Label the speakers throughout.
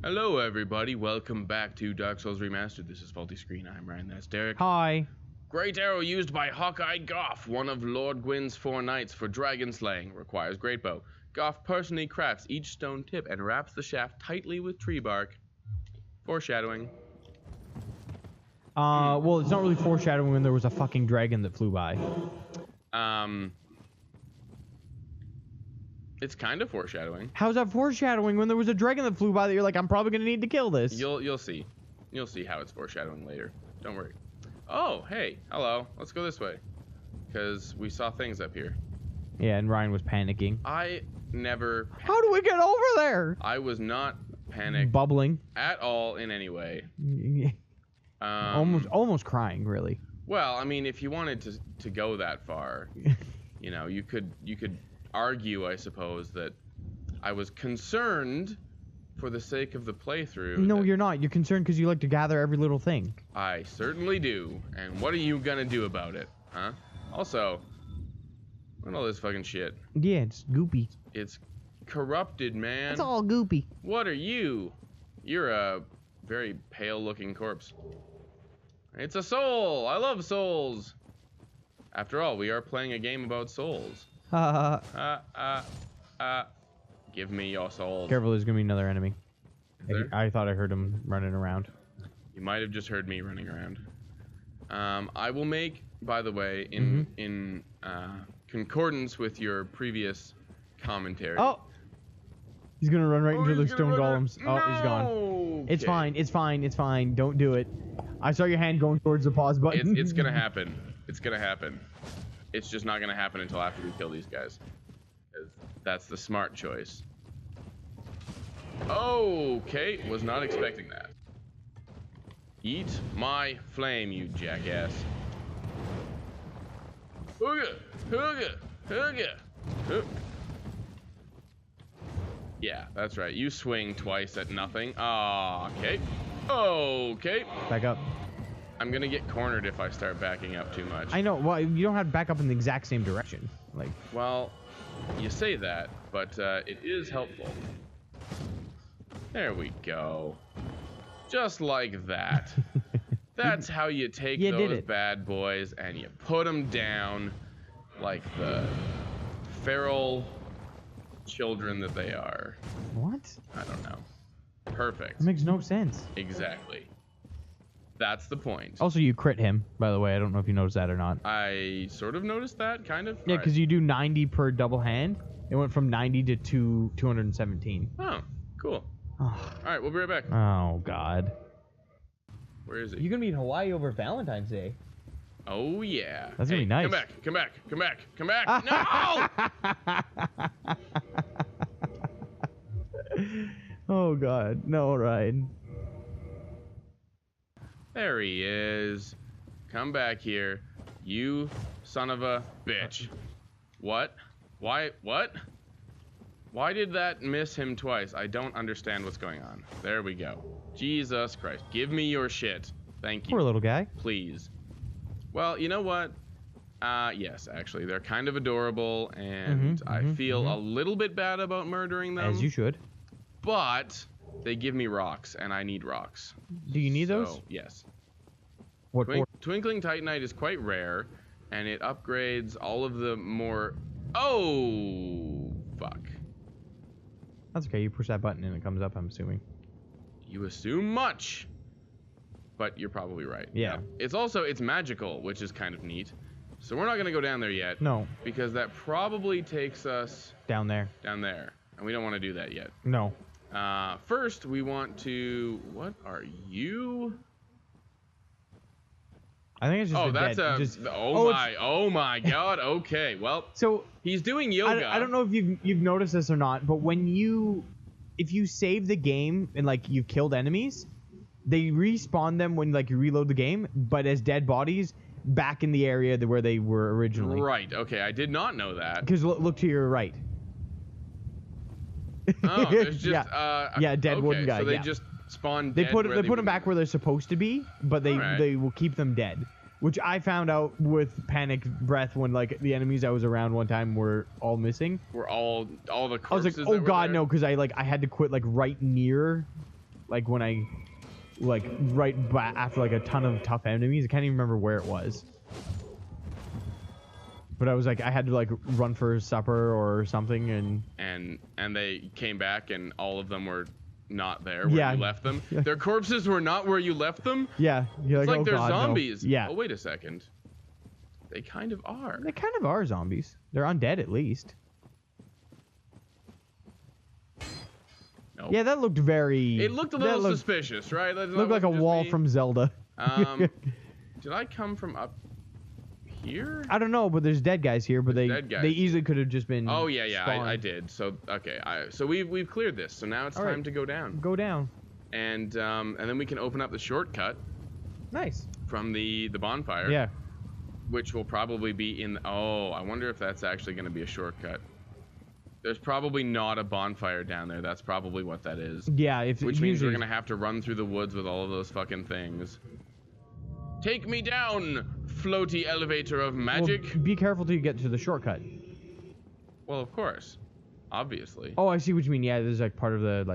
Speaker 1: Hello everybody, welcome back to Dark Souls Remastered. This is Faulty Screen, I'm Ryan, that's Derek.
Speaker 2: Hi.
Speaker 1: Great arrow used by Hawkeye Goff, one of Lord Gwyn's 4 knights for dragon slaying. Requires great bow. Goff personally crafts each stone tip and wraps the shaft tightly with tree bark. Foreshadowing.
Speaker 2: Well, it's not really foreshadowing when there was a fucking dragon that flew by.
Speaker 1: It's kind of foreshadowing.
Speaker 2: How's that foreshadowing when there was a dragon that flew by that you're like, I'm probably gonna need to kill this?
Speaker 1: You'll see. You'll see how it's foreshadowing later. Don't worry. Oh, hey, hello. Let's go this way. Because we saw things up here.
Speaker 2: Yeah, and Ryan was panicking.
Speaker 1: I never...
Speaker 2: How do we get over there?
Speaker 1: I was not panicked.
Speaker 2: Bubbling.
Speaker 1: At all in any way.
Speaker 2: Almost crying, really.
Speaker 1: Well, I mean, if you wanted to go that far, you know, you could argue, I suppose, that I was concerned for the sake of the playthrough.
Speaker 2: No, you're not. You're concerned because you like to gather every little thing.
Speaker 1: I certainly do. And what are you gonna do about it, huh? Also, look at all this fucking shit.
Speaker 2: Yeah, it's goopy.
Speaker 1: It's corrupted, man.
Speaker 2: It's all goopy.
Speaker 1: What are you? You're a very pale-looking corpse. It's a soul! I love souls! After all, we are playing a game about souls. Give me your soul.
Speaker 2: Careful, there's gonna be another enemy. I thought I heard him running around.
Speaker 1: You might have just heard me running around. I will make, by the way, in concordance with your previous commentary.
Speaker 2: Oh! He's gonna run right into the stone golems.
Speaker 1: No!
Speaker 2: Oh, he's gone. It's fine, it's fine, it's fine. Don't do it. I saw your hand going towards the pause button.
Speaker 1: It's gonna happen. It's gonna happen. It's just not gonna happen until after we kill these guys. 'Cause that's the smart choice. Okay, was not expecting that. Eat my flame, you jackass. Hooga! Hooga! Hooga! Yeah, that's right. You swing twice at nothing. Okay. Okay.
Speaker 2: Back up.
Speaker 1: I'm gonna get cornered if I start backing up too much.
Speaker 2: I know. Well, you don't have to back up in the exact same direction. Like.
Speaker 1: Well, you say that, but it is helpful. There we go. Just like that. That's how you take those bad boys and you put them down like the feral children that they are.
Speaker 2: What?
Speaker 1: I don't know. Perfect.
Speaker 2: That makes no sense.
Speaker 1: Exactly. That's the point.
Speaker 2: Also, you crit him, by the way. I don't know if you noticed that or not.
Speaker 1: I sort of noticed that, kind of.
Speaker 2: Yeah, because you do 90 per double hand. It went from 90 to 217.
Speaker 1: Oh, cool.
Speaker 2: Oh.
Speaker 1: Alright, we'll be right back.
Speaker 2: Oh, God.
Speaker 1: Where is it?
Speaker 2: You're going to be in Hawaii over Valentine's Day.
Speaker 1: Oh, yeah.
Speaker 2: That's going to be nice.
Speaker 1: Come back, come back, come back, come back. No!
Speaker 2: Oh, God. No, Ryan.
Speaker 1: There he is. Come back here. You son of a bitch. What? Why? What? Why did that miss him twice? I don't understand what's going on. There we go. Jesus Christ. Give me your shit. Thank you.
Speaker 2: Poor little guy.
Speaker 1: Please. Well, you know what? Yes, actually. They're kind of adorable, and I feel a little bit bad about murdering them.
Speaker 2: As you should.
Speaker 1: But they give me rocks, and I need rocks.
Speaker 2: Do you need those?
Speaker 1: Yes.
Speaker 2: What for?
Speaker 1: Twinkling Titanite is quite rare, and it upgrades all of the more... Oh, fuck.
Speaker 2: That's okay. You push that button and it comes up, I'm assuming.
Speaker 1: You assume much. But you're probably right.
Speaker 2: Yeah.
Speaker 1: It's magical, which is kind of neat. So we're not going to go down there yet.
Speaker 2: No.
Speaker 1: Because that probably takes us...
Speaker 2: Down there.
Speaker 1: Down there. And we don't want to do that yet.
Speaker 2: No.
Speaker 1: First, we want to... What are you?
Speaker 2: I think it's just
Speaker 1: Oh my god. Okay. Well,
Speaker 2: so
Speaker 1: he's doing yoga.
Speaker 2: I don't know if you've noticed this or not, but if you save the game and like you've killed enemies, they respawn them when like you reload the game, but as dead bodies back in the area where they were originally.
Speaker 1: Right. Okay. I did not know that.
Speaker 2: Because look to your right.
Speaker 1: Oh, there's just
Speaker 2: dead wooden guy.
Speaker 1: So they just spawn.
Speaker 2: They put them back where they're supposed to be, but they will keep them dead. Which I found out with panic breath when like the enemies I was around one time were all missing.
Speaker 1: Were all the corpses.
Speaker 2: I was like, oh god, no, because I had to quit like right near like when I, like after like a ton of tough enemies. I can't even remember where it was. But I was like, I had to like run for supper or something,
Speaker 1: and they came back and all of them were not there where you left them. Their corpses were not where you left them.
Speaker 2: Yeah, you're
Speaker 1: it's like
Speaker 2: oh
Speaker 1: they're
Speaker 2: God,
Speaker 1: zombies.
Speaker 2: No. Yeah.
Speaker 1: Oh, wait a second. They kind of are.
Speaker 2: They kind of are zombies. They're undead at least.
Speaker 1: Nope.
Speaker 2: Yeah, that looked very.
Speaker 1: It looked a little suspicious, right?
Speaker 2: Looked like a wall from Zelda.
Speaker 1: Did I come from up here?
Speaker 2: I don't know, but there's dead guys here, but they easily could have just been.
Speaker 1: Oh yeah, I did. So okay, so we've cleared this. So now it's time to go down.
Speaker 2: Go down.
Speaker 1: And then we can open up the shortcut.
Speaker 2: Nice.
Speaker 1: From the bonfire.
Speaker 2: Yeah.
Speaker 1: Which will probably be in. Oh, I wonder if that's actually going to be a shortcut. There's probably not a bonfire down there. That's probably what that is.
Speaker 2: Yeah,
Speaker 1: which means we're gonna have to run through the woods with all of those fucking things. Take me down, floaty elevator of magic.
Speaker 2: Well, be careful till you get to the shortcut.
Speaker 1: Well, of course, obviously.
Speaker 2: Oh, I see what you mean. Yeah, there's like part of the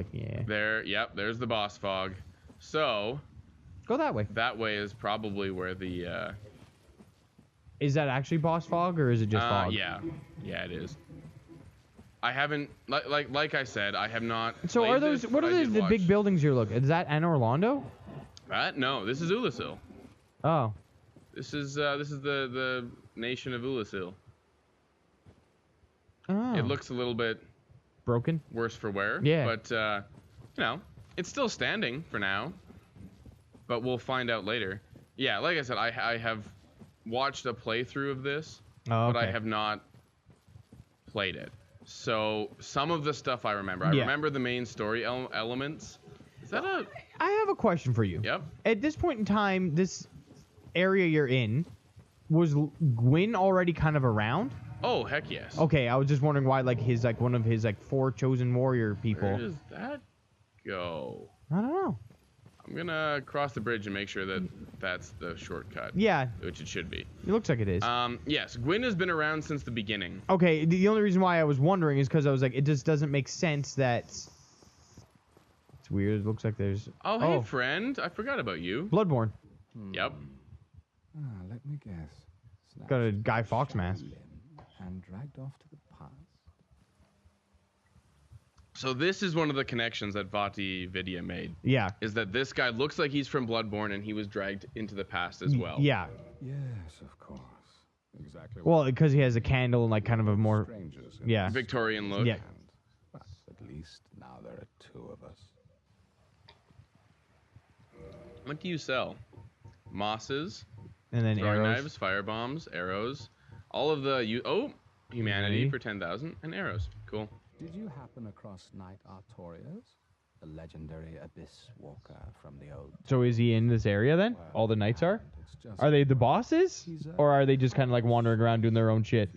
Speaker 1: There, yep. There's the boss fog. So.
Speaker 2: Go that way.
Speaker 1: That way is probably where the.
Speaker 2: Is that actually boss fog or is it just fog?
Speaker 1: Yeah, it is. I haven't, like I said, I have not.
Speaker 2: So are those? What are the big buildings you're looking? Is that Anna Orlando?
Speaker 1: No, this is Ulasil.
Speaker 2: Oh.
Speaker 1: This is the nation of Ulasil.
Speaker 2: Oh.
Speaker 1: It looks a little bit
Speaker 2: broken.
Speaker 1: Worse for wear.
Speaker 2: Yeah.
Speaker 1: But it's still standing for now. But we'll find out later. Yeah, like I said, I have watched a playthrough of this, but I have not played it. So some of the stuff I remember. I remember the main story elements. Is that a...
Speaker 2: I have a question for you.
Speaker 1: Yep.
Speaker 2: At this point in time, this area you're in, was Gwyn already kind of around?
Speaker 1: Oh, heck yes.
Speaker 2: Okay, I was just wondering why one of his 4 chosen warrior people.
Speaker 1: Where does that go?
Speaker 2: I don't know.
Speaker 1: I'm gonna cross the bridge and make sure that that's the shortcut.
Speaker 2: Yeah.
Speaker 1: Which it should be.
Speaker 2: It looks like it is.
Speaker 1: Yes, Gwyn has been around since the beginning.
Speaker 2: Okay, the only reason why I was wondering is because I was like, it just doesn't make sense that... It's weird. It looks like there's...
Speaker 1: Oh, hey, friend. I forgot about you.
Speaker 2: Bloodborne.
Speaker 1: Yep.
Speaker 3: Let me guess.
Speaker 2: Got a Guy Fawkes mask.
Speaker 3: And dragged off to the past.
Speaker 1: So this is one of the connections that Vati Vidya made.
Speaker 2: Yeah.
Speaker 1: Is that this guy looks like he's from Bloodborne and he was dragged into the past as well.
Speaker 2: Yeah.
Speaker 3: Yes, of course. Exactly.
Speaker 2: Well, because he has a candle and like kind of a more... Yeah.
Speaker 1: Victorian look.
Speaker 2: Yeah.
Speaker 3: But at least now there are 2 of us.
Speaker 1: What do you sell? Mosses.
Speaker 2: And then
Speaker 1: throwing
Speaker 2: arrows.
Speaker 1: knives, fire bombs, arrows. All of the... humanity for 10,000 and arrows. Cool.
Speaker 3: Did you happen across Knight Artorias? The legendary abyss walker from the old...
Speaker 2: So is he in this area then?
Speaker 3: Well,
Speaker 2: all the knights are? Are they the bosses? Or are they just kind of like wandering around doing their own shit?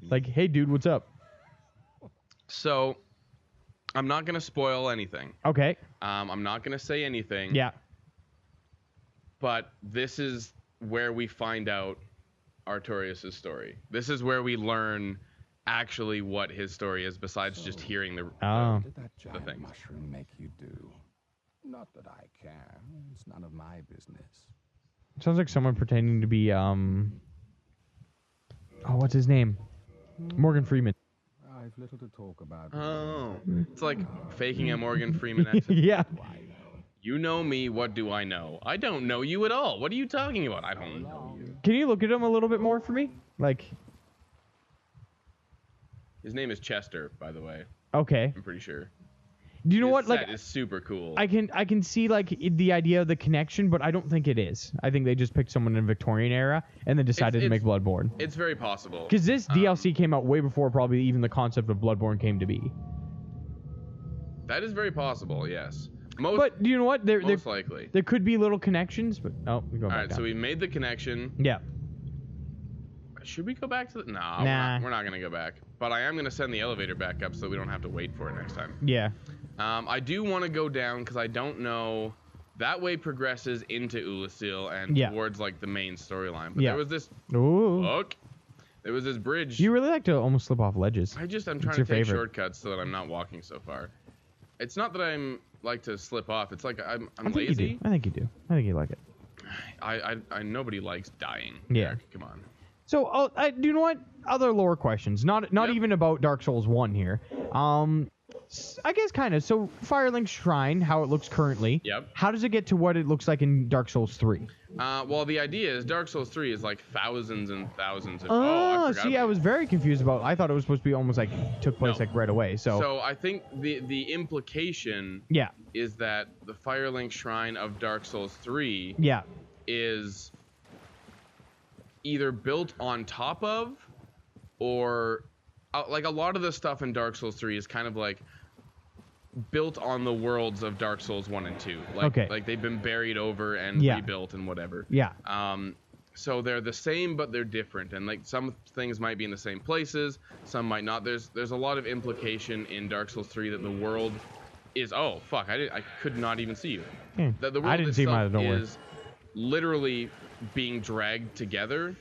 Speaker 2: Like, hey dude, what's up?
Speaker 1: So, I'm not going to spoil anything.
Speaker 2: Okay.
Speaker 1: I'm not going to say anything.
Speaker 2: Yeah.
Speaker 1: But this is where we find out Artorias' story. This is where we learn actually what his story is, besides just hearing the
Speaker 3: Did that giant
Speaker 1: thing.
Speaker 3: mushroom make you do? Not that I care. It's none of my business.
Speaker 2: Sounds like someone pretending to be, what's his name? Morgan Freeman.
Speaker 3: I've little to talk about.
Speaker 1: Oh. It's like faking a Morgan Freeman accent.
Speaker 2: Yeah.
Speaker 1: You know me, what do I know? I don't know you at all. What are you talking about? I don't know you.
Speaker 2: Can you look at him a little bit more for me? Like...
Speaker 1: His name is Chester, by the way.
Speaker 2: Okay.
Speaker 1: I'm pretty sure.
Speaker 2: Do you know
Speaker 1: His
Speaker 2: what?
Speaker 1: set
Speaker 2: Like,
Speaker 1: is super cool.
Speaker 2: I can see like the idea of the connection, but I don't think it is. I think they just picked someone in the Victorian era and then decided to make Bloodborne.
Speaker 1: It's very possible.
Speaker 2: Because this DLC came out way before probably even the concept of Bloodborne came to be.
Speaker 1: That is very possible. Yes.
Speaker 2: But you know what?
Speaker 1: Most likely.
Speaker 2: There could be little connections, but we go back
Speaker 1: All right.
Speaker 2: down.
Speaker 1: So we made the connection.
Speaker 2: Yeah.
Speaker 1: Should we go back to the... No,
Speaker 2: Nah.
Speaker 1: we're not going to go back. But I am going to send the elevator back up so we don't have to wait for it next time.
Speaker 2: Yeah.
Speaker 1: I do want to go down because I don't know... That way progresses into Ulasil and towards, like, the main storyline. But there was this...
Speaker 2: Ooh.
Speaker 1: Look. There was this bridge.
Speaker 2: You really like to almost slip off ledges.
Speaker 1: I'm trying to take shortcuts so that I'm not walking so far. It's not that I'm like to slip off. It's like I'm
Speaker 2: I think
Speaker 1: lazy.
Speaker 2: You do. I think you do. I think you like it.
Speaker 1: I nobody likes dying.
Speaker 2: Yeah.
Speaker 1: Eric, come on.
Speaker 2: So, do you know what? Other lore questions. Not even about Dark Souls 1 here. I guess kind of. So, Firelink Shrine, how it looks currently.
Speaker 1: Yep.
Speaker 2: How does it get to what it looks like in Dark Souls 3?
Speaker 1: Well, the idea is Dark Souls 3 is like thousands and thousands of.
Speaker 2: I was very confused about. I thought it was supposed to be almost like took place like right away. So
Speaker 1: I think the implication.
Speaker 2: Yeah.
Speaker 1: Is that the Firelink Shrine of Dark Souls 3.
Speaker 2: Yeah.
Speaker 1: Is either built on top of, or like a lot of the stuff in Dark Souls 3 is kind of like built on the worlds of Dark Souls 1 and 2. Like they've been buried over and rebuilt and whatever.
Speaker 2: Yeah.
Speaker 1: So they're the same, but they're different. And like some things might be in the same places, some might not. There's a lot of implication in Dark Souls 3 that the world is. Oh fuck! I could not even see you. The world
Speaker 2: I didn't see mine. Don't worry.
Speaker 1: Is literally being dragged together.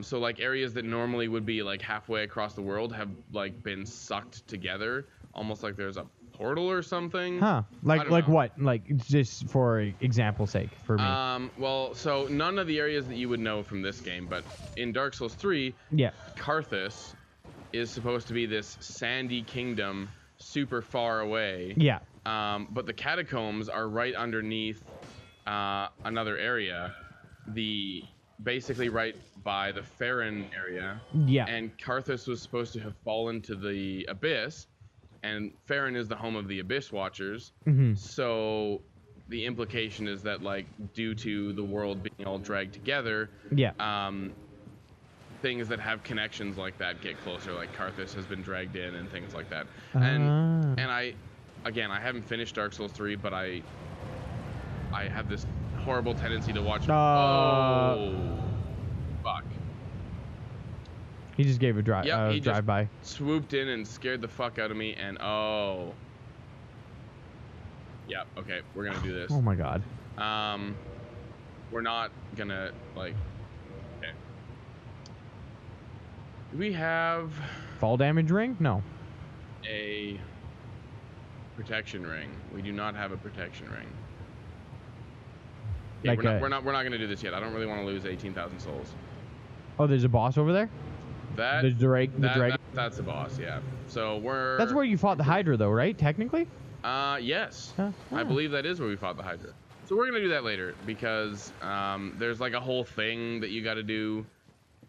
Speaker 1: So like areas that normally would be like halfway across the world have like been sucked together, almost like there's a portal or something.
Speaker 2: Huh? Like what? Like just for example's sake for me.
Speaker 1: Well, so none of the areas that you would know from this game, but in Dark Souls 3, Karthus is supposed to be this sandy kingdom super far away.
Speaker 2: Yeah.
Speaker 1: But the catacombs are right underneath another area, basically right by the Farron area.
Speaker 2: Yeah.
Speaker 1: And Karthus was supposed to have fallen to the abyss, and Farron is the home of the Abyss Watchers.
Speaker 2: Mm-hmm.
Speaker 1: So the implication is that like due to the world being all dragged together, things that have connections like that get closer. Like Karthus has been dragged in and things like that. And I haven't finished Dark Souls 3, but I have this horrible tendency to watch. Oh, fuck!
Speaker 2: He just gave a drive.
Speaker 1: He
Speaker 2: drive
Speaker 1: just
Speaker 2: by.
Speaker 1: Swooped in and scared the fuck out of me. And yeah. Okay, we're gonna do this.
Speaker 2: Oh my god.
Speaker 1: We're not gonna like. Okay. Do we have
Speaker 2: fall damage ring? No.
Speaker 1: A protection ring. We do not have a protection ring. Yeah,
Speaker 2: Like
Speaker 1: we're not gonna do this yet. I don't really want to lose 18,000 souls.
Speaker 2: Oh, there's a boss over there. The dragon.
Speaker 1: That's the boss. Yeah. So
Speaker 2: That's where you fought the Hydra, though, right? Technically.
Speaker 1: Yes. I believe that is where we fought the Hydra. So we're gonna do that later because there's like a whole thing that you got to do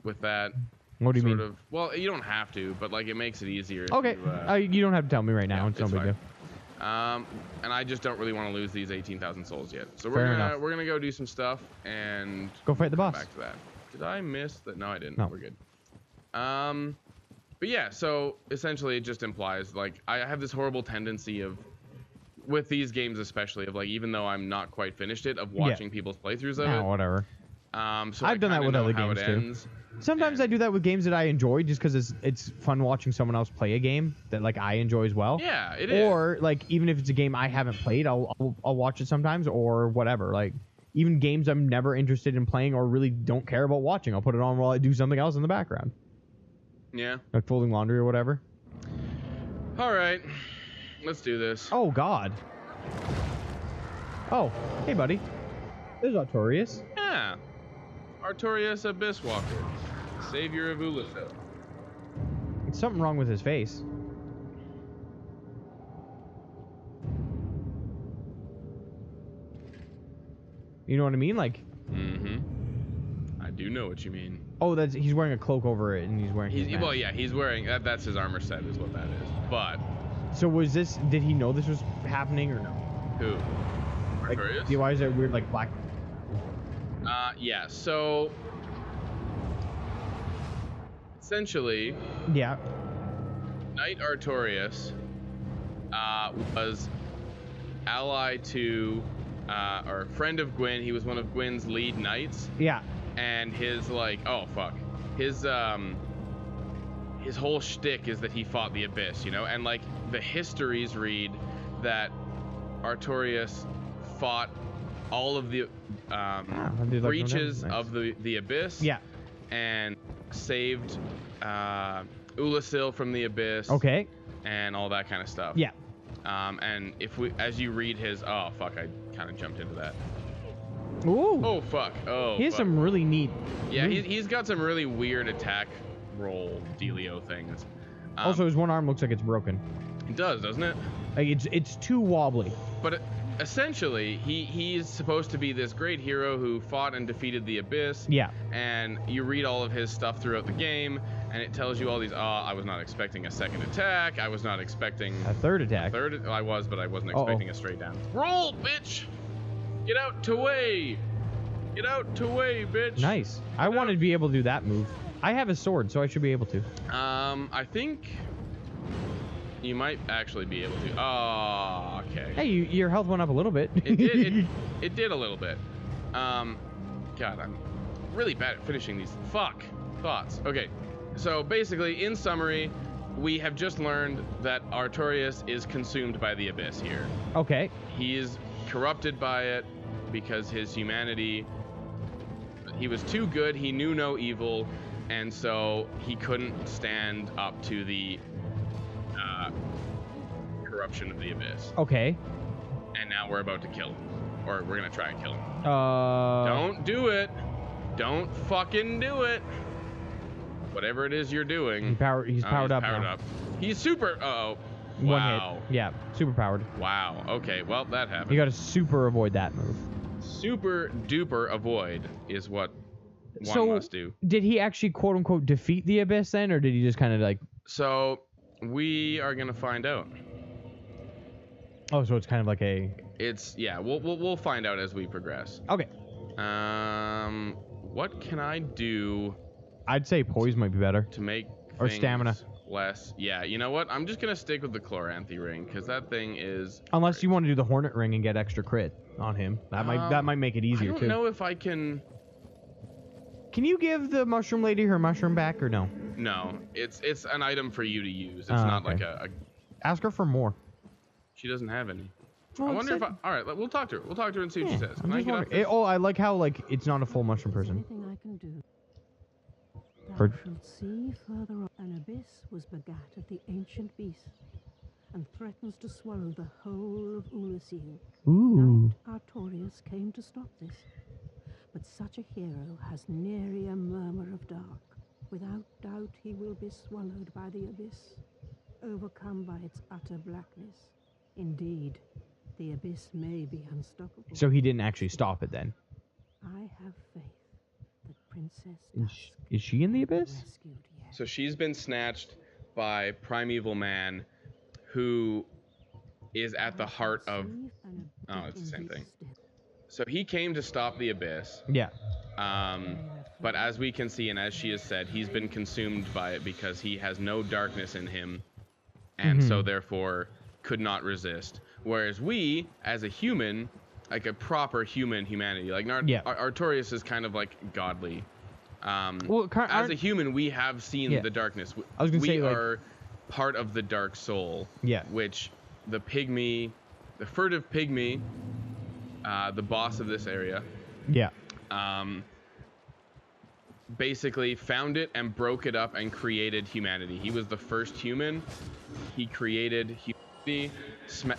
Speaker 1: with that.
Speaker 2: What do you mean?
Speaker 1: Well, you don't have to, but like it makes it easier.
Speaker 2: Okay. You don't have to tell me right now.
Speaker 1: Yeah,
Speaker 2: it's no big deal.
Speaker 1: And I just don't really want to lose these 18,000 souls yet. So
Speaker 2: Fair
Speaker 1: we're gonna go do some stuff and
Speaker 2: go fight the boss.
Speaker 1: Back to that. Did I miss that? No, I didn't.
Speaker 2: No.
Speaker 1: We're good. But yeah, so essentially it just implies like I have this horrible tendency of, with these games especially, of like even though I'm not quite finished it, of watching people's playthroughs of it.
Speaker 2: Whatever.
Speaker 1: So
Speaker 2: I've done that with other games too. Sometimes I do that with games that I enjoy just because it's fun watching someone else play a game that like I enjoy as well.
Speaker 1: Yeah, it is.
Speaker 2: Or like even if it's a game I haven't played, I'll watch it sometimes or whatever. Like even games I'm never interested in playing or really don't care about watching, I'll put it on while I do something else in the background.
Speaker 1: Yeah.
Speaker 2: Like folding laundry or whatever.
Speaker 1: All right, let's do this.
Speaker 2: Oh God. Oh, hey buddy. There's Artorias.
Speaker 1: Yeah. Artorias Abyss Walker, savior of Ulisil.
Speaker 2: There's something wrong with his face. You know what I mean? Like.
Speaker 1: Mm-hmm. I do know what you mean.
Speaker 2: Oh, he's wearing a cloak over it, and he's wearing.
Speaker 1: Well, yeah, he's wearing that's his armor set, is what that is. But.
Speaker 2: So was this? Did he know this was happening or no?
Speaker 1: Who?
Speaker 2: Artorias? Like, why is there weird like black?
Speaker 1: Yeah. So. Essentially.
Speaker 2: Yeah.
Speaker 1: Knight Artorias was ally to or friend of Gwyn. He was one of Gwyn's lead knights.
Speaker 2: Yeah.
Speaker 1: And his like his whole shtick is that he fought the Abyss, you know, and like the histories read that Artorias fought all of the breaches of the Abyss.
Speaker 2: Yeah.
Speaker 1: And saved Ulisil from the Abyss.
Speaker 2: Okay.
Speaker 1: And all that kind of stuff.
Speaker 2: Yeah.
Speaker 1: And as you read his, oh fuck, I kind of jumped into that.
Speaker 2: Ooh.
Speaker 1: Oh fuck. Oh.
Speaker 2: He has
Speaker 1: fuck.
Speaker 2: some really neat.
Speaker 1: Yeah, he's got some really weird attack roll dealio things.
Speaker 2: Also, his one arm looks like it's broken.
Speaker 1: It does, doesn't it?
Speaker 2: Like it's too wobbly.
Speaker 1: But essentially, he's supposed to be this great hero who fought and defeated the Abyss.
Speaker 2: Yeah.
Speaker 1: And you read all of his stuff throughout the game, and it tells you all these. I was not expecting a second attack. I was not expecting
Speaker 2: a third attack.
Speaker 1: I was, but I wasn't expecting a straight down. Roll, bitch! Get out to way! Get out to way, bitch!
Speaker 2: Nice. I wanted to be able to do that move. I have a sword, so I should be able to.
Speaker 1: I think you might actually be able to. Oh, okay.
Speaker 2: Hey, your health went up a little bit.
Speaker 1: It did a little bit. God, I'm really bad at finishing these. Fuck. Thoughts. Okay. So basically, in summary, we have just learned that Artorias is consumed by the Abyss here.
Speaker 2: Okay.
Speaker 1: He is corrupted by it because his humanity, he was too good, he knew no evil, and so he couldn't stand up to the corruption of the Abyss.
Speaker 2: Okay.
Speaker 1: And now we're about to kill him. Or we're gonna try and kill him.
Speaker 2: Don't
Speaker 1: do it. Don't fucking do it. Whatever it is you're doing.
Speaker 2: He's powered up
Speaker 1: powered
Speaker 2: now.
Speaker 1: up. He's super. Uh-oh.
Speaker 2: One
Speaker 1: Wow.
Speaker 2: hit. Yeah, super powered.
Speaker 1: Wow. Okay, well, that happened.
Speaker 2: You gotta super avoid that move.
Speaker 1: Super duper avoid is what one must do.
Speaker 2: Did he actually quote unquote defeat the Abyss then, or did he just kind of like?
Speaker 1: So we are gonna find out.
Speaker 2: Oh, so it's kind of like a.
Speaker 1: It's we'll find out as we progress.
Speaker 2: Okay.
Speaker 1: What can I do?
Speaker 2: I'd say poise might be better.
Speaker 1: To make
Speaker 2: or stamina
Speaker 1: less. Yeah, you know what? I'm just gonna stick with the Chloranthy ring because that thing is.
Speaker 2: Unless you want to do the Hornet ring and get extra crit on him, that might make it easier too.
Speaker 1: I don't know if I can.
Speaker 2: Can you give the mushroom lady her mushroom back or no?
Speaker 1: No, it's an item for you to use. It's not like a.
Speaker 2: Ask her for more.
Speaker 1: She doesn't have any.
Speaker 2: Well,
Speaker 1: I wonder if all right, we'll talk to her. We'll talk to her and see what she says. Can I get off this?
Speaker 2: Oh, I like how it's not a full mushroom person.
Speaker 4: I can do. Thou shalt see further on. An abyss was begat of the ancient beast, and threatens to swallow the whole of Ulasil.
Speaker 2: Ooh.
Speaker 4: Knight Artorias came to stop this, but such a hero has nary a murmur of dark. Without doubt he will be swallowed by the abyss, overcome by its utter blackness. Indeed, the abyss may be unstoppable.
Speaker 2: So he didn't actually stop it then?
Speaker 4: I have faith that Princess Dusk
Speaker 2: is she in the abyss?
Speaker 4: rescued yet.
Speaker 1: So she's been snatched by Primeval Man, who is at the heart of. Oh, it's the same thing. So he came to stop the abyss.
Speaker 2: Yeah.
Speaker 1: But as we can see, and as she has said, he's been consumed by it because he has no darkness in him, and so therefore could not resist. Whereas we, as a human, like a proper humanity, like Artorias is kind of like godly. As a human, we have seen the darkness.
Speaker 2: I was gonna say,
Speaker 1: we are part of the dark soul.
Speaker 2: Yeah.
Speaker 1: Which the pygmy, the furtive pygmy, the boss of this area.
Speaker 2: Yeah.
Speaker 1: Basically found it and broke it up and created humanity. He was the first human. He created humanity,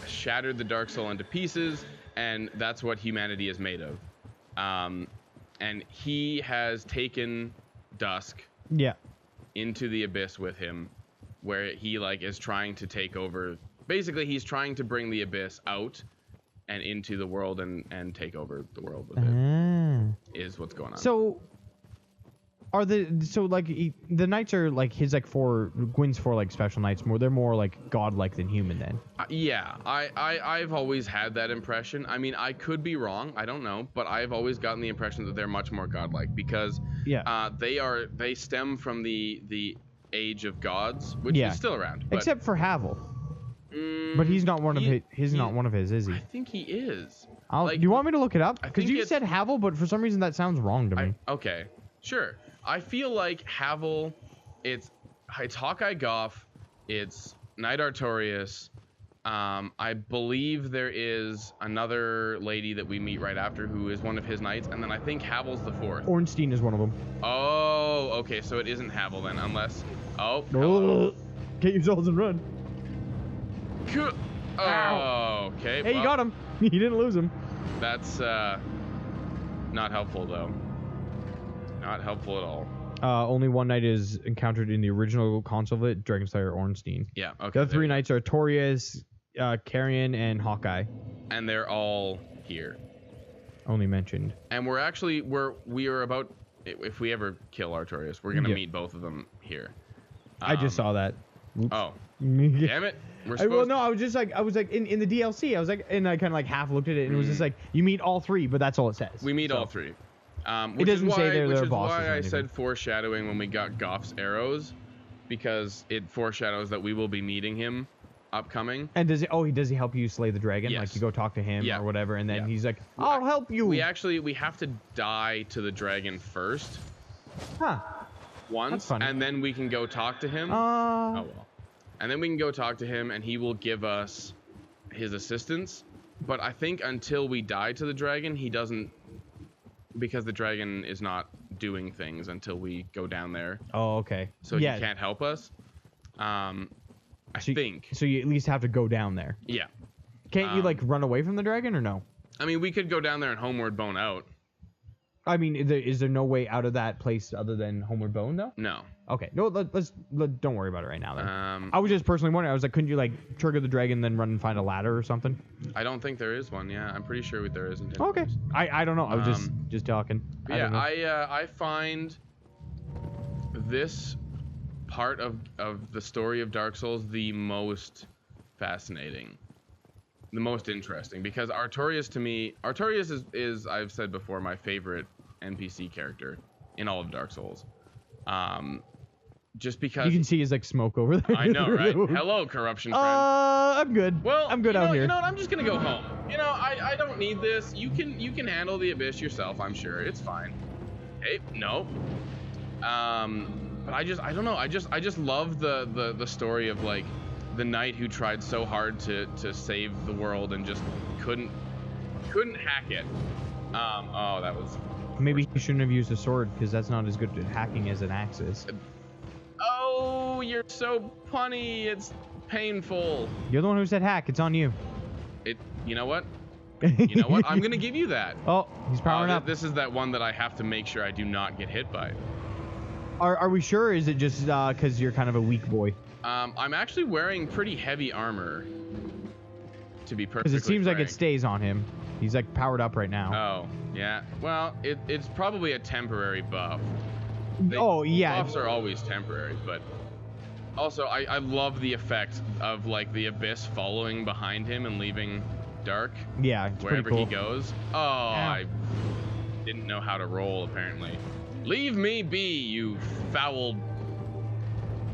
Speaker 1: shattered the dark soul into pieces, and that's what humanity is made of. And he has taken Dusk into the abyss with him, where he is trying to take over. Basically, he's trying to bring the abyss out and into the world and take over the world with it. Is what's going on.
Speaker 2: So the knights are his Gwyn's four special knights more. They're more godlike than human then.
Speaker 1: Yeah, I've always had that impression. I mean, I could be wrong. I don't know, but I've always gotten the impression that they're much more godlike because they stem from the age of gods, which is still around. But,
Speaker 2: except for Havel. But he's not one of his. He's not one of his, is he?
Speaker 1: I think he is.
Speaker 2: Do you want me to look it up? Because you said Havel, but for some reason that sounds wrong to me.
Speaker 1: Okay, sure. I feel like Havel, it's Hawkeye Goff, it's Knight Artorias. I believe there is another lady that we meet right after who is one of his knights, and then I think Havel's the fourth.
Speaker 2: Ornstein is one of them.
Speaker 1: Oh, okay, so it isn't Havel then, unless. Oh.
Speaker 2: Get your souls and run.
Speaker 1: Oh, okay.
Speaker 2: Hey, you got him. You didn't lose him.
Speaker 1: That's not helpful though. Not helpful at all.
Speaker 2: Only one knight is encountered in the original console of it, Dragonslayer Ornstein.
Speaker 1: Yeah. Okay.
Speaker 2: The other 3 knights are Torius, Carrion, and Hawkeye.
Speaker 1: And they're all here.
Speaker 2: Only mentioned.
Speaker 1: And we are about, if we ever kill Artorias, we're gonna meet both of them here.
Speaker 2: I just saw that. Oops.
Speaker 1: Oh. Damn it.
Speaker 2: I was like in the DLC, I was like, and I kind of like half looked at it, and it was just like, you meet all 3, but that's all it says.
Speaker 1: We meet all 3.
Speaker 2: It doesn't say they're bosses.
Speaker 1: Which is why I said foreshadowing when we got Goff's arrows, because it foreshadows that we will be meeting him upcoming.
Speaker 2: And does he help you slay the dragon?
Speaker 1: Yes.
Speaker 2: Like you go talk to him or whatever, and then he's like, I'll help you.
Speaker 1: We have to die to the dragon first.
Speaker 2: Huh.
Speaker 1: Once,
Speaker 2: That's funny.
Speaker 1: and then we can go talk to him.
Speaker 2: Oh
Speaker 1: well. And then we can go talk to him, and he will give us his assistance. But I think until we die to the dragon, he doesn't, because the dragon is not doing things until we go down there.
Speaker 2: Oh, okay.
Speaker 1: So he can't help us. I think.
Speaker 2: So you at least have to go down there.
Speaker 1: Yeah.
Speaker 2: Can't you like run away from the dragon or no?
Speaker 1: I mean, we could go down there and homeward bone out.
Speaker 2: I mean, is there no way out of that place other than Homeward Bone, though?
Speaker 1: No.
Speaker 2: Okay. No, don't worry about it right now, then.
Speaker 1: I
Speaker 2: was just personally wondering. I was like, couldn't you, like, trigger the dragon, then run and find a ladder or something?
Speaker 1: I don't think there is one, yeah. I'm pretty sure there isn't.
Speaker 2: Okay. I don't know. I was just talking.
Speaker 1: I find this part of the story of Dark Souls the most fascinating. The most interesting, because Artorias to me, is I've said before, my favorite NPC character in all of Dark Souls. Just because
Speaker 2: you can see his like smoke over there.
Speaker 1: I know, right? Hello, corruption friend.
Speaker 2: I'm good.
Speaker 1: Well,
Speaker 2: I'm good out here.
Speaker 1: You know what? I'm just gonna go home. I don't need this. You can handle the abyss yourself. I'm sure it's fine. Hey, no. But I don't know. I just love the story of like the knight who tried so hard to save the world and just couldn't hack it. Oh, that was.
Speaker 2: Maybe he shouldn't have used a sword, because that's not as good at hacking as an axe is.
Speaker 1: Oh, you're so punny. It's painful.
Speaker 2: You're the one who said hack. It's on you.
Speaker 1: You know what? You know what? I'm gonna give you that.
Speaker 2: Oh, he's powering up.
Speaker 1: This is that one that I have to make sure I do not get hit by.
Speaker 2: Are we sure? Or is it just because you're kind of a weak boy?
Speaker 1: I'm actually wearing pretty heavy armor. To be perfectly
Speaker 2: Because it seems
Speaker 1: frank.
Speaker 2: like it stays on him. He's like powered up right now.
Speaker 1: Oh, yeah. Well, it's probably a temporary buff. Buffs are always temporary, but also I love the effect of like the abyss following behind him and leaving dark.
Speaker 2: Yeah, it's
Speaker 1: wherever
Speaker 2: pretty cool.
Speaker 1: he goes. Oh, I didn't know how to roll apparently. Leave me be, you foul,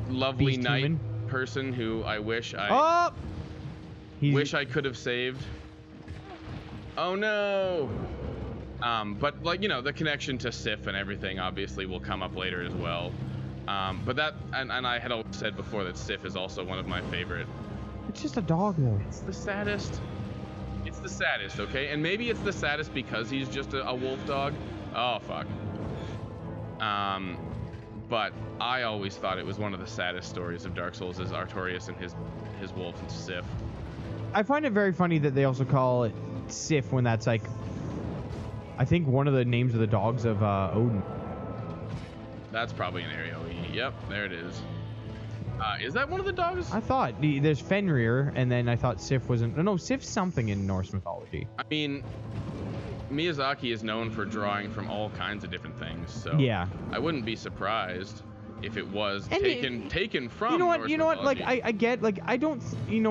Speaker 1: lovely
Speaker 2: Beast
Speaker 1: knight
Speaker 2: human.
Speaker 1: person who I wish I I could have saved. Oh no. But like, the connection to Sif and everything obviously will come up later as well. But that, and I had always said before that Sif is also one of my favorite.
Speaker 2: It's just a dog though.
Speaker 1: It's the saddest. It's the saddest, okay? And maybe it's the saddest because he's just a wolf dog. Oh, fuck. But I always thought it was one of the saddest stories of Dark Souls is Artorias and his wolf and Sif.
Speaker 2: I find it very funny that they also call it Sif when that's like, I think one of the names of the dogs of Odin.
Speaker 1: That's probably an AoE. Yep, there it is. Is that one of the dogs?
Speaker 2: I thought there's Fenrir, and then I thought Sif wasn't. No, Sif's something in Norse mythology.
Speaker 1: I mean, Miyazaki is known for drawing from all kinds of different things, so
Speaker 2: yeah,
Speaker 1: I wouldn't be surprised if it was taken from.
Speaker 2: You know what?
Speaker 1: Norse
Speaker 2: You know what? Like
Speaker 1: mythology.
Speaker 2: I get like I don't.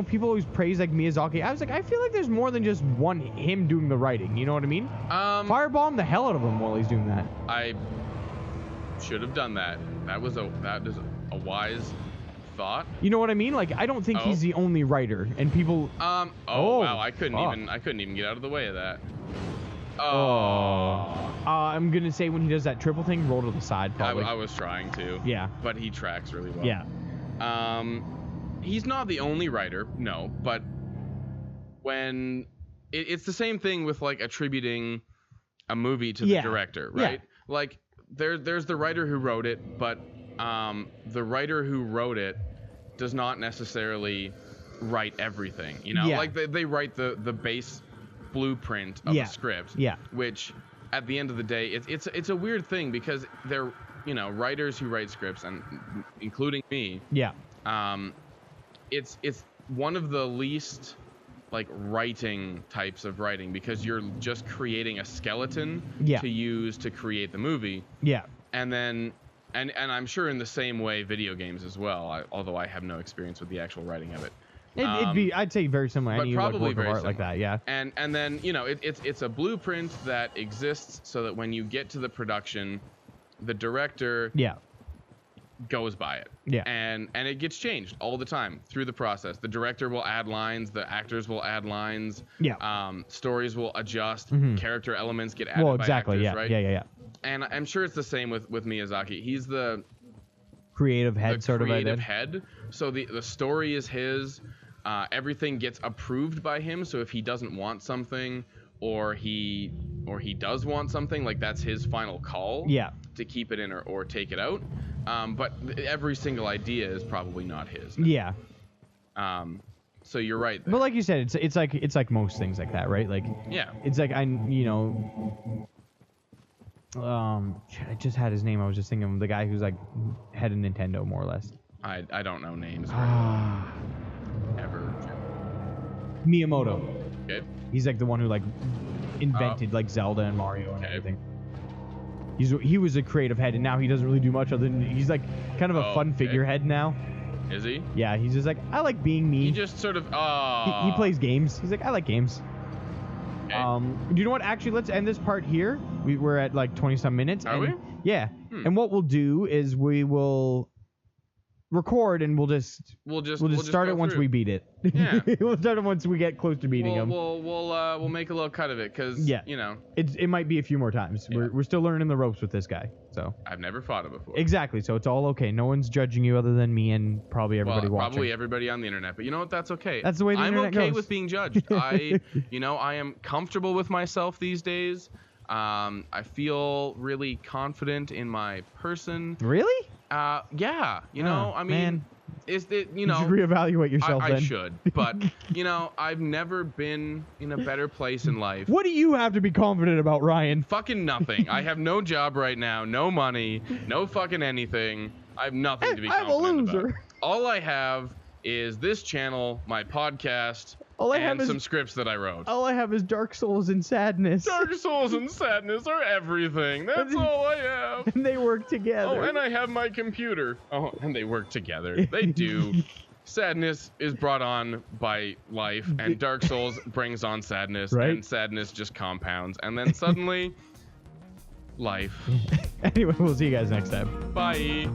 Speaker 2: People always praise like Miyazaki. I was like, I feel like there's more than just him doing the writing. You know what I mean? Firebomb the hell out of him while he's doing that.
Speaker 1: I should have done that. That is a wise thought.
Speaker 2: You know what I mean? Like I don't think he's the only writer, and people.
Speaker 1: Wow! I couldn't even get out of the way of that.
Speaker 2: I'm gonna say when he does that triple thing, roll to the side. Probably.
Speaker 1: I was trying to.
Speaker 2: Yeah.
Speaker 1: But he tracks really well.
Speaker 2: Yeah.
Speaker 1: He's not the only writer, no, but when it's the same thing with like attributing a movie to the director, right?
Speaker 2: Yeah.
Speaker 1: Like there's the writer who wrote it, but the writer who wrote it does not necessarily write everything. You know,
Speaker 2: Yeah.
Speaker 1: like they write the base blueprint of
Speaker 2: Yeah.
Speaker 1: the script.
Speaker 2: Yeah.
Speaker 1: Which, at the end of the day, it's a weird thing because they're, you know, writers who write scripts, and including me.
Speaker 2: Yeah.
Speaker 1: It's one of the least like writing types of writing because you're just creating a skeleton
Speaker 2: Yeah.
Speaker 1: to use to create the movie.
Speaker 2: Yeah.
Speaker 1: And then, and I'm sure in the same way video games as well, although I have no experience with the actual writing of it.
Speaker 2: It'd be, I'd say, very similar.
Speaker 1: But
Speaker 2: Any
Speaker 1: probably
Speaker 2: like, work
Speaker 1: very
Speaker 2: of art like
Speaker 1: similar.
Speaker 2: that, yeah.
Speaker 1: And then, you know, it's a blueprint that exists so that when you get to the production, the director
Speaker 2: Yeah.
Speaker 1: goes by it.
Speaker 2: Yeah.
Speaker 1: And it gets changed all the time through the process. The director will add lines, the actors will add lines.
Speaker 2: Yeah.
Speaker 1: Stories will adjust, character elements get added
Speaker 2: Well,
Speaker 1: by
Speaker 2: exactly.
Speaker 1: actors,
Speaker 2: Yeah.
Speaker 1: right?
Speaker 2: Yeah.
Speaker 1: And I'm sure it's the same with Miyazaki. He's the
Speaker 2: Creative head, sort of.
Speaker 1: creative head. So the story is his. Everything gets approved by him. So if he doesn't want something, or he does want something, like that's his final call.
Speaker 2: Yeah.
Speaker 1: To keep it in or take it out. But every single idea is probably not his.
Speaker 2: Yeah.
Speaker 1: So you're right.
Speaker 2: But like you said, it's like most things like that, right? Like,
Speaker 1: Yeah.
Speaker 2: it's like I just had his name. I was just thinking of the guy who's like head of Nintendo, more or less.
Speaker 1: I don't know names ever.
Speaker 2: Miyamoto.
Speaker 1: Okay.
Speaker 2: He's like the one who like invented like Zelda and Mario and
Speaker 1: Okay.
Speaker 2: everything. He was a creative head, and now he doesn't really do much other than he's like kind of a fun
Speaker 1: okay.
Speaker 2: figurehead now.
Speaker 1: Is he?
Speaker 2: Yeah, he's just like, I like being me.
Speaker 1: He just sort of
Speaker 2: He plays games. He's like, I like games.
Speaker 1: Okay.
Speaker 2: Do you know what? Actually, let's end this part here. We're at like 20-some minutes.
Speaker 1: Are we?
Speaker 2: Yeah. And what we'll do is we will record, and we'll just start it once we beat it.
Speaker 1: Yeah.
Speaker 2: We'll start it once we get close to beating him.
Speaker 1: We'll make a little cut of it because you know,
Speaker 2: it might be a few more times.
Speaker 1: Yeah.
Speaker 2: We're still learning the ropes with this guy. So
Speaker 1: I've never fought it before.
Speaker 2: exactly. So it's all okay. No one's judging you other than me and probably everybody watching.
Speaker 1: Probably everybody on the internet, but you know what? That's okay.
Speaker 2: That's the way the
Speaker 1: I'm
Speaker 2: internet
Speaker 1: okay
Speaker 2: goes.
Speaker 1: with being judged. I am comfortable with myself these days. I feel really confident in my person.
Speaker 2: Really?
Speaker 1: Yeah. You know, I mean,
Speaker 2: man.
Speaker 1: is it
Speaker 2: You should reevaluate yourself
Speaker 1: I
Speaker 2: then.
Speaker 1: should, but you know, I've never been in a better place in life.
Speaker 2: What do you have to be confident about, Ryan?
Speaker 1: Fucking nothing. I have no job right now, no money, no fucking anything. I have nothing to be
Speaker 2: I'm a
Speaker 1: confident
Speaker 2: loser.
Speaker 1: about. All I have is this channel, my podcast,
Speaker 2: All I have
Speaker 1: and
Speaker 2: is-
Speaker 1: some scripts that I wrote.
Speaker 2: All I have is Dark Souls and sadness.
Speaker 1: Dark Souls and sadness are everything. That's all I have.
Speaker 2: And they work together.
Speaker 1: Oh, and I have my computer. Oh, and they work together. They do. Sadness is brought on by life, and Dark Souls brings on sadness,
Speaker 2: Right.
Speaker 1: and sadness just compounds. And then suddenly, life.
Speaker 2: Anyway, we'll see you guys next time.
Speaker 1: Bye.